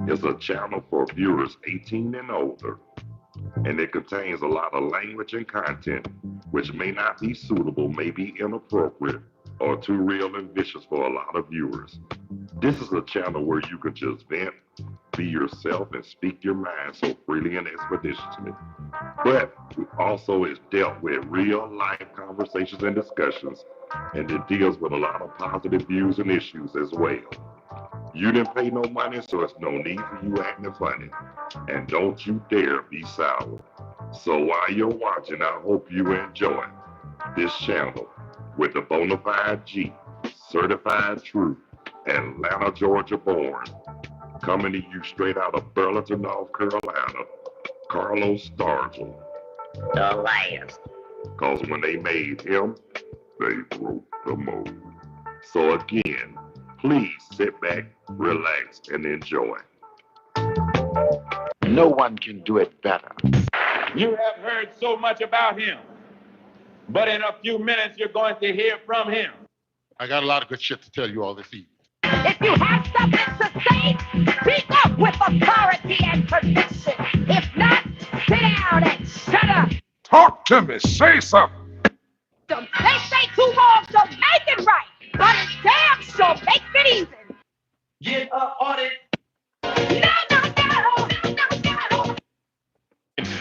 is a channel for viewers 18 and older, and it contains a lot of language and content which may not be suitable, may be inappropriate, or too real and vicious for a lot of viewers. This is a channel where you can just vent, be yourself, and speak your mind so freely and expeditiously. But also it's dealt with real life conversations and discussions, and it deals with a lot of positive views and issues as well. You didn't pay no money, so it's no need for you acting funny. And don't you dare be sour. So while you're watching, I hope you enjoy this channel with the bona fide G, certified truth, Atlanta, Georgia born, coming to you straight out of Burlington, North Carolina, Carlos Stargell. The last. Because when they made him, they broke the mold. So again, please sit back, relax, and enjoy. No one can do it better. You have heard so much about him, but in a few minutes you're going to hear from him. I got a lot of good shit to tell you all this evening. If you have something to say, speak up with authority and conviction. If not, sit down and shut up. Talk to me. Say something. They say two wrongs don't make it right, but it damn sure makes it even. Get up on it. No.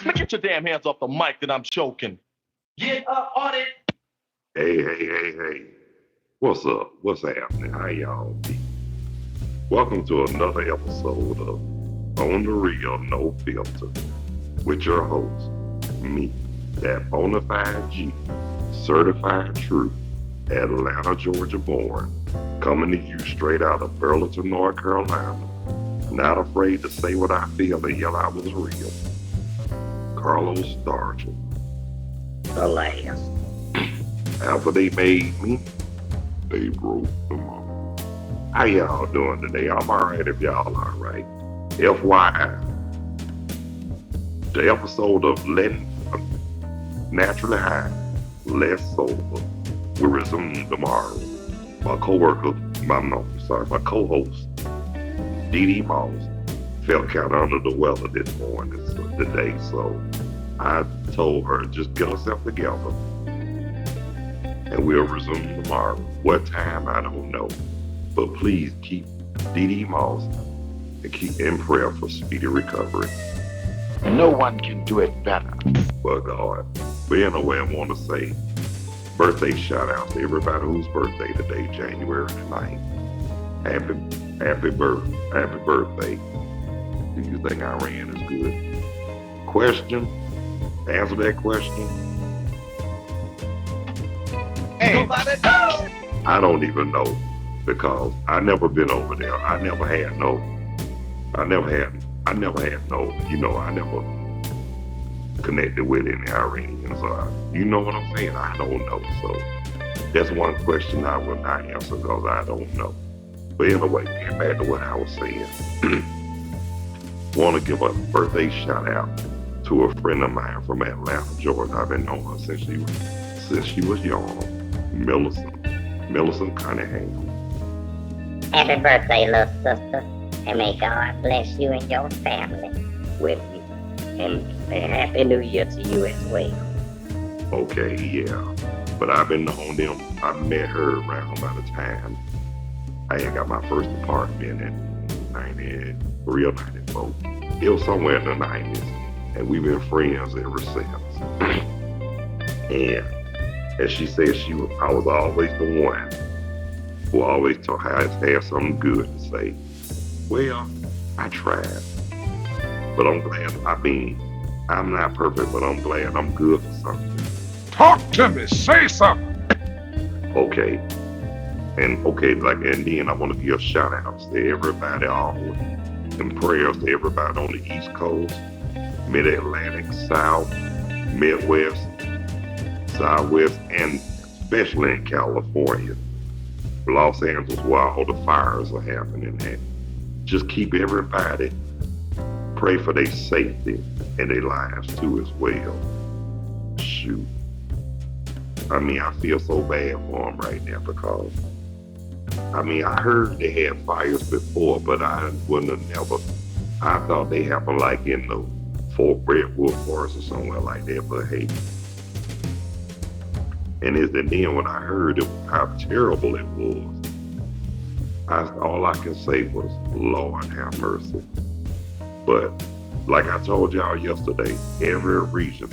Man, get your damn hands off the mic that I'm choking. Get up on it. Hey. What's up? What's happening? How y'all be? Welcome to another episode of On the Real No Filter with your host, me, that bona fide G, certified truth, Atlanta, Georgia born, coming to you straight out of Burlington, North Carolina. Not afraid to say what I feel and yell out was real. Carlos Stargell. The last. After they made me, they broke the mold. How y'all doing today? I'm alright if y'all alright. FYI, the episode of Letting Naturally High, Less Sober will resume tomorrow. My my co-host, Dee Dee Moss, felt kind of under the weather this morning, today, so I told her just get herself together and we'll resume tomorrow. What time, I don't know. But please keep Dee Dee Moss and keep in prayer for speedy recovery. No one can do it better. But God. But anyway, I want to say birthday shout out to everybody whose birthday today, January 9th. Happy birthday. Do you think Iran is good? Question? Answer that question. Hey. I don't even know because I never been over there. I never had no, I never connected with any Iranians. You know what I'm saying? I don't know. So that's one question I will not answer because I don't know. But anyway, getting back to what I was saying. Want to give a birthday shout out to a friend of mine from Atlanta, Georgia. I've been knowing her since she was young. Millicent Cunningham. Happy birthday, little sister. And may God bless you and your family with you. And Happy New Year to you as well. Okay, yeah. But I've been knowing them. I met her around by the time I had got my first apartment in 93 or 94. It was somewhere in the 90s. And we've been friends ever since. And as she said, I was always the one who always told her I had something good to say. Well, I tried. But I'm glad, I'm not perfect, but I'm glad I'm good for something. Talk to me. Say something. Okay. And then I want to give shout outs to everybody and prayers to everybody on the East Coast, Mid-Atlantic, South, Midwest, Southwest, and especially in California, Los Angeles, where all the fires are happening at. Just keep everybody, pray for their safety and their lives too as well. Shoot. I feel so bad for them right now because, I heard they had fires before, but I wouldn't have never I thought they happened like in the Fort Redwood Forest or somewhere like that, but hey. And then when I heard how terrible it was, all I can say was, Lord have mercy. But like I told y'all yesterday, every region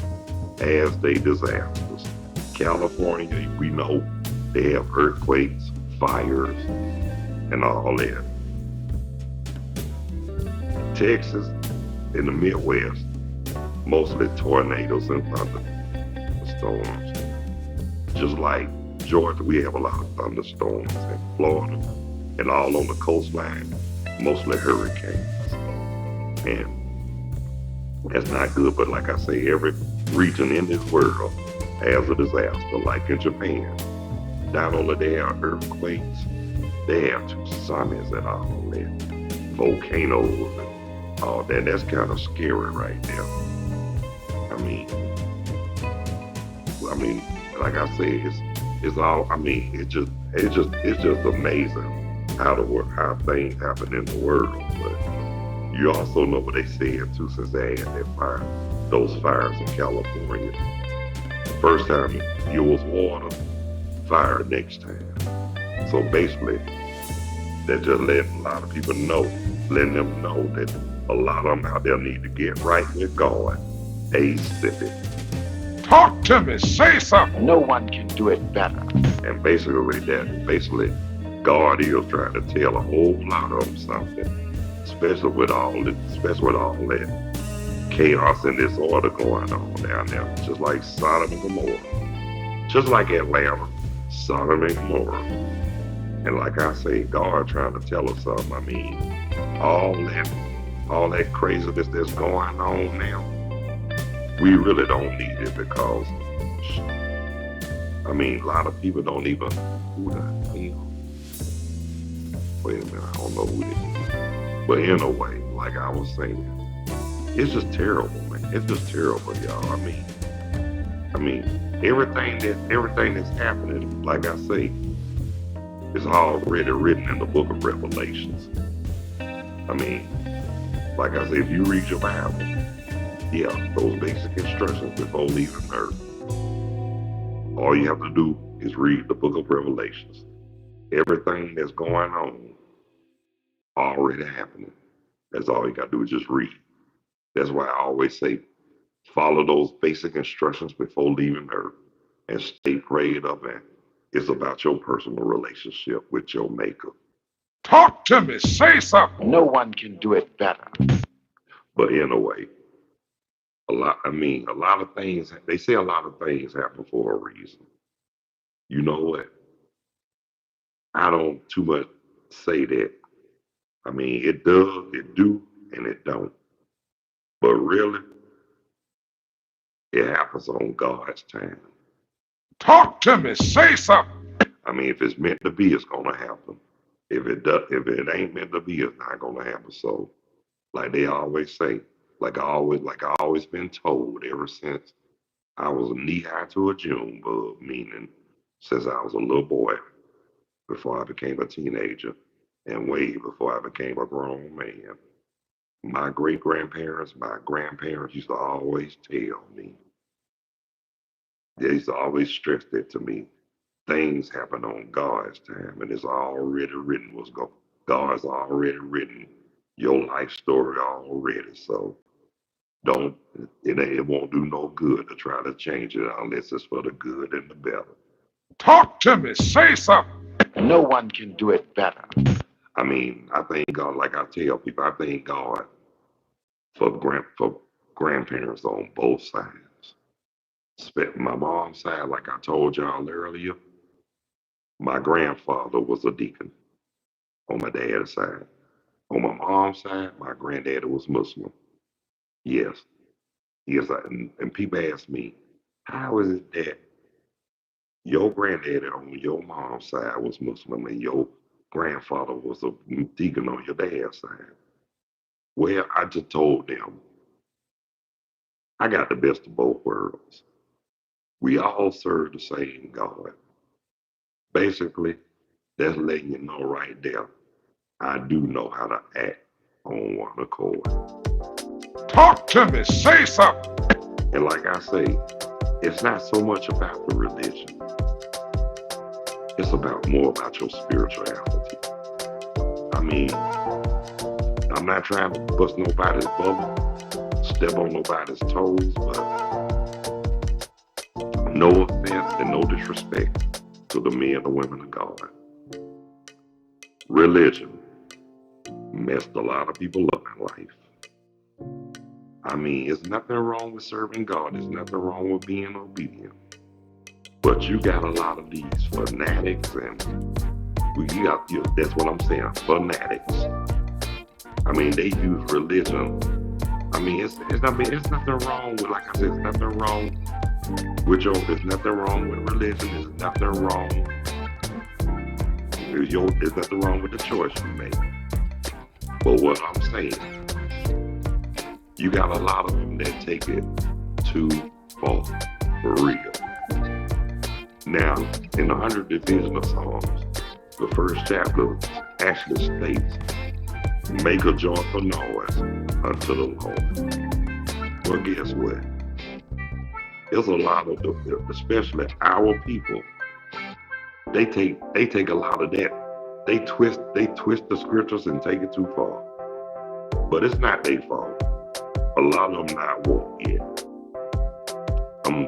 has their disasters. California, we know they have earthquakes, fires, and all that. Texas, in the Midwest, mostly tornadoes and thunderstorms. Just like Georgia, we have a lot of thunderstorms, in Florida, and all on the coastline, mostly hurricanes. And that's not good, but like I say, every region in this world has a disaster, like in Japan. Not only they have earthquakes, they have tsunamis and all that, volcanoes and all that. That's kind of scary right there. I mean, like I say, it's all. I mean, it's just amazing how things happen in the world. But you also know what they said too, since they had those fires in California. First time it was water, fire next time. So basically, they're just letting a lot of people know, letting them know that a lot of them out there need to get right with God. ASAP. Talk to me. Say something. No one can do it better. And basically God is trying to tell a whole lot of them something, especially with all that chaos and disorder going on down there, just like Sodom and Gomorrah, just like Atlanta, Sodom and Gomorrah. And like I say, God trying to tell us something. I mean, all that craziness that's going on now, we really don't need it, because I mean, a lot of people don't even, who the hell? Wait a minute, I don't know who this is. But in a way, like I was saying, it's just terrible, man. It's just terrible, y'all. I mean, everything that's happening, like I say, is already written in the book of Revelations. I mean, like I say, if you read your Bible, yeah, those basic instructions before leaving Earth. All you have to do is read the book of Revelations. Everything that's going on already happening. That's all you got to do is just read. That's why I always say, follow those basic instructions before leaving Earth and stay prayed up. And it's about your personal relationship with your Maker. Talk to me. Say something. No one can do it better. But in a way, a lot of things, they say a lot of things happen for a reason. You know what? I don't too much say that. I mean, it does, it do, and it don't. But really, it happens on God's time. Talk to me. Say something. I mean, if it's meant to be, it's gonna happen. If it ain't meant to be, it's not gonna happen. So, like they always say, like I always been told ever since I was knee high to a June bug, meaning since I was a little boy, before I became a teenager, and way before I became a grown man. My great grandparents, my grandparents used to always tell me, they used to always stress that to me. Things happen on God's time, and it's already written. God's already written your life story already. So it won't do no good to try to change it unless it's for the good and the better. Talk to me. Say something. No one can do it better. I mean, I thank God, like I tell people, I thank God for grandparents on both sides. My mom's side, like I told y'all earlier, my grandfather was a deacon on my dad's side. On my mom's side, my granddaddy was Muslim. Yes. Yes, and people ask me, how is it that your granddaddy on your mom's side was Muslim and your grandfather was a deacon on your dad's side? Well, I just told them, I got the best of both worlds. We all serve the same God. Basically, that's letting you know right there, I do know how to act on one accord. Talk to me. Say something. And like I say, it's not so much about the religion. It's more about your spirituality. I mean, I'm not trying to bust nobody's bubble, step on nobody's toes, but no offense and no disrespect to the men and women of God. Religion messed a lot of people up in life. I mean, there's nothing wrong with serving God. There's nothing wrong with being obedient. But you got a lot of these fanatics, and that's what I'm saying, fanatics. I mean, they use religion. I mean, it's nothing wrong with, like I said, there's nothing wrong with there's nothing wrong with religion. There's nothing wrong. There's nothing wrong with the choice you make. But what I'm saying, you got a lot of them that take it too far, for real. Now, in the 100th division of Psalms, the first chapter actually states, make a joyful noise unto the Lord. Well, guess what? There's a lot of especially our people, they take a lot of that. They twist the scriptures and take it too far. But it's not their fault. A lot of them not woke yet.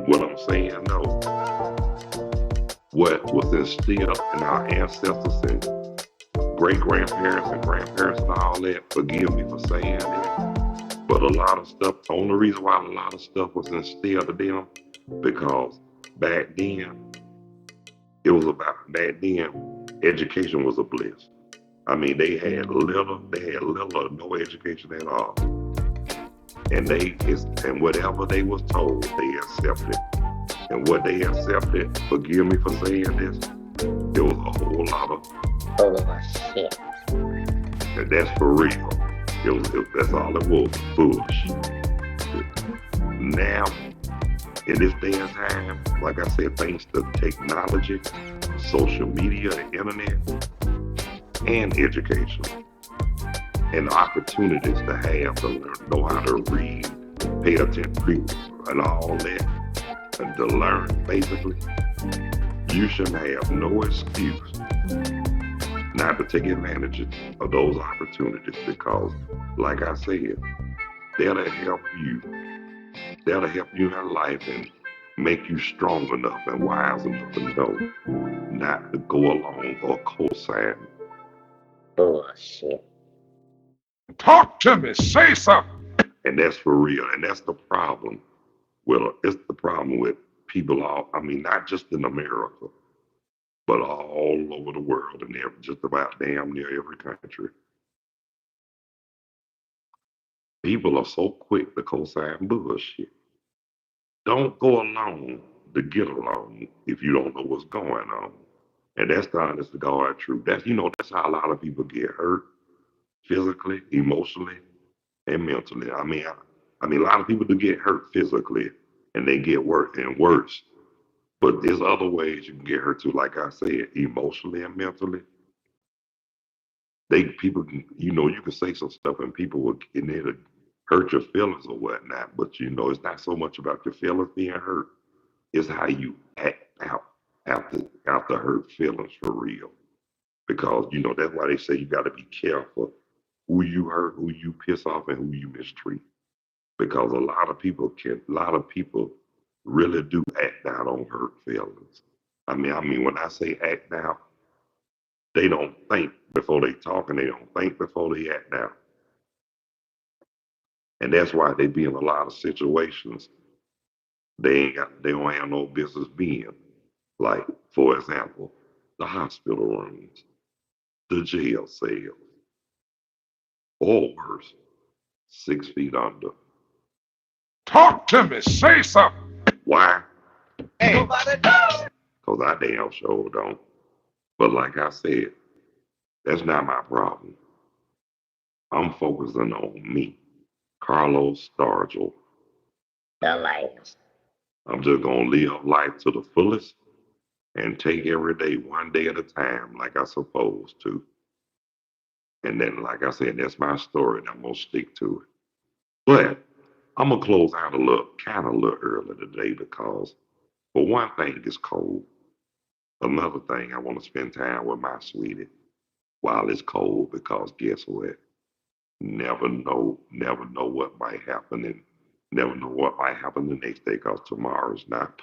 What I'm saying, no. What was instilled in our ancestors and great-grandparents and grandparents and all that, forgive me for saying that, but a lot of stuff, the only reason why a lot of stuff was instilled in them, because back then, education was a bliss. I mean, they had little or no education at all. And whatever they was told, they accepted. And what they accepted, forgive me for saying this, it was a whole lot of bullshit. And that's for real. That's all it was, bullshit. Now, in this day and time, like I said, thanks to technology, social media, the internet, and education, and opportunities to have to learn, know how to read, pay attention, and all that, and to learn, basically, you should have no excuse not to take advantage of those opportunities, because, like I said, that'll help you in life and make you strong enough and wise enough to know not to go along or co-sign bullshit. Talk to me. Say something. And that's for real. And that's the problem. Well, it's the problem with people not just in America, but all over the world and just about damn near every country. People are so quick to co-sign bullshit. Don't go along to get along if you don't know what's going on. And that's the honest to God truth. That's how a lot of people get hurt physically, emotionally, and mentally. I mean, a lot of people do get hurt physically and they get worse and worse. But there's other ways you can get hurt too, like I said, emotionally and mentally. People can, you can say some stuff and it'll hurt your feelings or whatnot, but it's not so much about your feelings being hurt. It's how you act out after hurt feelings for real. Because, that's why they say you got to be careful who you hurt, who you piss off, and who you mistreat. Because a lot of people really do act out on hurt feelings. I mean, when I say act out, they don't think before they talk and they don't think before they act out. And that's why they be in a lot of situations they don't have no business being. Like, for example, the hospital rooms, the jail cells, or worse, 6 feet under. Talk to me. Say something. Why? Hey. Nobody knows. Because I damn sure don't. But like I said, that's not my problem. I'm focusing on me, Carlos Stargell. The light. I'm just going to live life to the fullest and take every day one day at a time like I supposed to. And then, like I said, that's my story, and I'm gonna stick to it. But I'm gonna close out a little early today because, for one thing, it's cold. Another thing, I want to spend time with my sweetie while it's cold because guess what? Never know what might happen, and never know what might happen the next day because tomorrow is not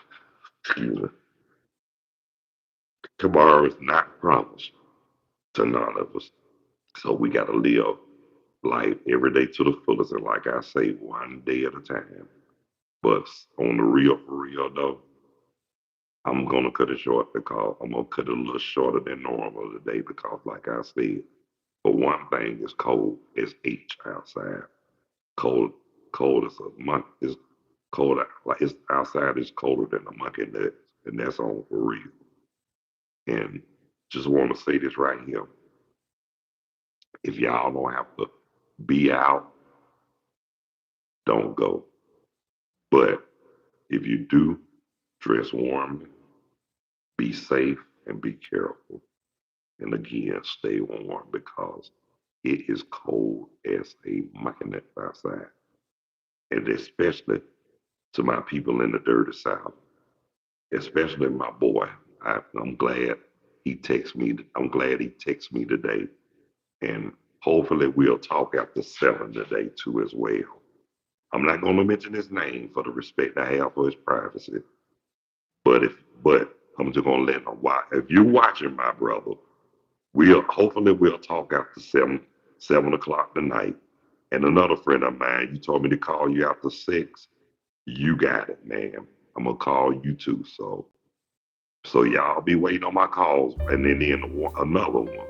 promised to none of us. So we got to live life every day to the fullest, and like I say, one day at a time. But on the real, for real though, I'm gonna cut it short because I'm gonna cut it a little shorter than normal today because, like I said, for one thing, it's cold. It's H outside. Cold, cold as a month. It's cold. Like it's outside. It's colder than a monkey nuts, and that's on for real. And just want to say this right here: if y'all don't have to be out, don't go. But if you do, dress warmly, be safe, and be careful. And again, stay warm because it is cold as a monkey outside. And especially to my people in the dirty South, especially my boy. I'm glad he texts me. I'm glad he texts me today. And hopefully we'll talk after 7 today too as well. I'm not going to mention his name for the respect I have for his privacy. But I'm just gonna let him watch. If you're watching, my brother, we'll talk after 7 o'clock tonight. And another friend of mine, you told me to call you after 6. You got it, man. I'm gonna call you too. So y'all be waiting on my calls, and then another one.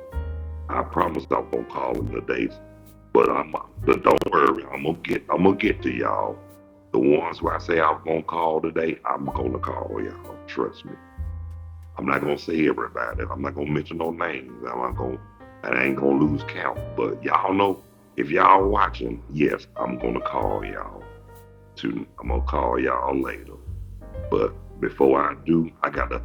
I promise I'm gonna call in the days, but don't worry, I'm gonna get to y'all. The ones who I say I'm gonna call today, I'm gonna call y'all. Trust me. I'm not gonna say everybody. I'm not gonna mention no names. I ain't gonna lose count. But y'all know, if y'all watching, yes, I'm gonna call y'all. I'm gonna call y'all later. But before I do, I gotta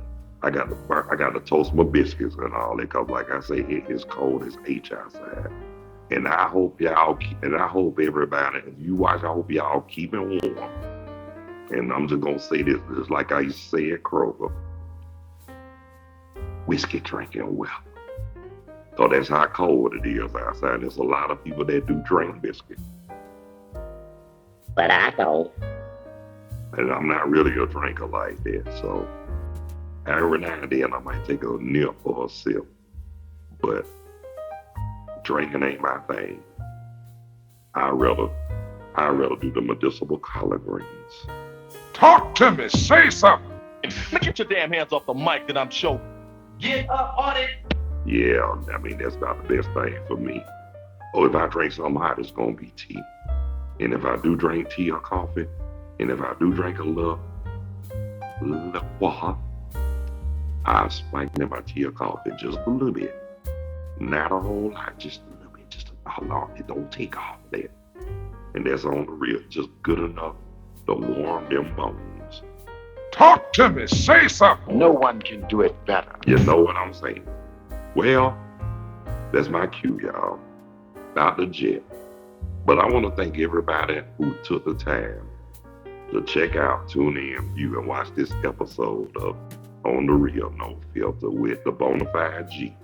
toast my biscuits and all that. Cause like I say, it is cold as H outside. And I hope everybody, if you watch, I hope y'all keep it warm. And I'm just gonna say this, just like I used to say at Kroger, whiskey drinking well. So that's how cold it is outside. There's a lot of people that do drink whiskey. But I don't. And I'm not really a drinker like that. So every now and then I might take a nip or a sip. But drinking ain't my thing. I'd rather do the medicinal collard greens. Talk to me. Say something. Man, get your damn hands off the mic that I'm showing. Get up on it. Yeah, I mean, that's about the best thing for me. Or if I drink something hot, it's going to be tea. And if I do drink tea or coffee, and if I do drink a little water, I spike in my tea or coffee just a little bit. Not a whole lot, just a little bit. Just a lot. It don't take all that. And that's on the real, just good enough to warm them bones. Talk to me. Say something. No one can do it better. You know what I'm saying? Well, that's my cue, y'all. About the jet. But I want to thank everybody who took the time to check out, tune in, view, and watch this episode of On the Real No Filter with the Bonafide G,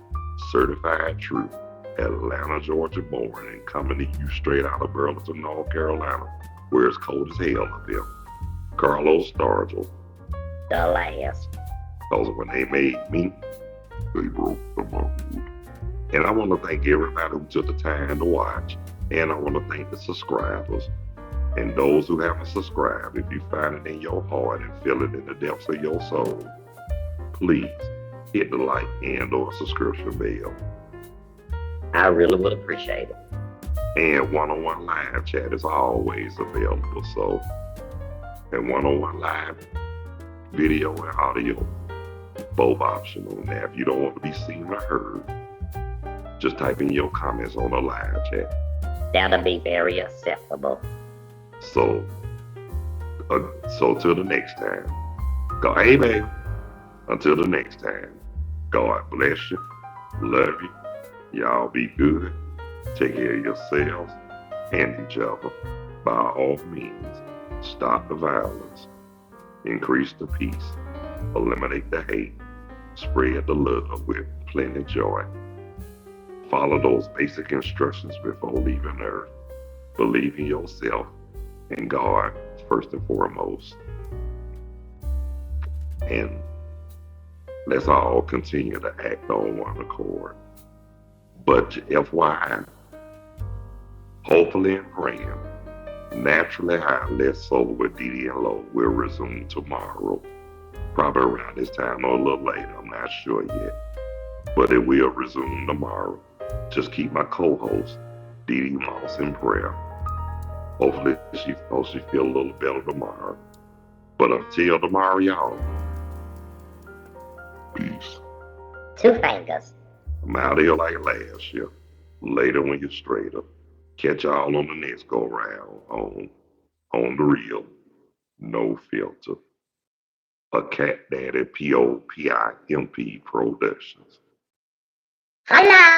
certified true, Atlanta, Georgia born, and coming to you straight out of Burlington, North Carolina, where it's cold as hell up here. Carlos Stargell. The last. Those are when they made me, they broke the mold. And I want to thank everybody who took the time to watch. And I want to thank the subscribers. And those who haven't subscribed, if you find it in your heart and feel it in the depths of your soul, please hit the like and or subscription bell. I really would appreciate it. And one-on-one live chat is always available. So, and one-on-one live video and audio, both optional. Now, if you don't want to be seen or heard, just type in your comments on the live chat. That'll be very acceptable. So till the next time, go, hey baby, until the next time, God bless you, love you, y'all be good, Take care of yourselves and each other. By all means, stop the violence, increase the peace, eliminate the hate, spread the love with plenty joy. Follow those basic instructions before leaving Earth. Believe in yourself and God first and foremost. And let's all continue to act on one accord. But FYI, hopefully and praying, naturally high, less solar with DD and Low will resume tomorrow. Probably around this time or a little later, I'm not sure yet. But it will resume tomorrow. Just keep my co-host, DD Moss, in prayer. Hopefully she feel a little better tomorrow. But until tomorrow, y'all, peace. 2 fingers. I'm out here like last year. Later when you're straighter. Catch y'all on the next go round on the real. No filter. A Cat Daddy POPIMP Productions. Hello.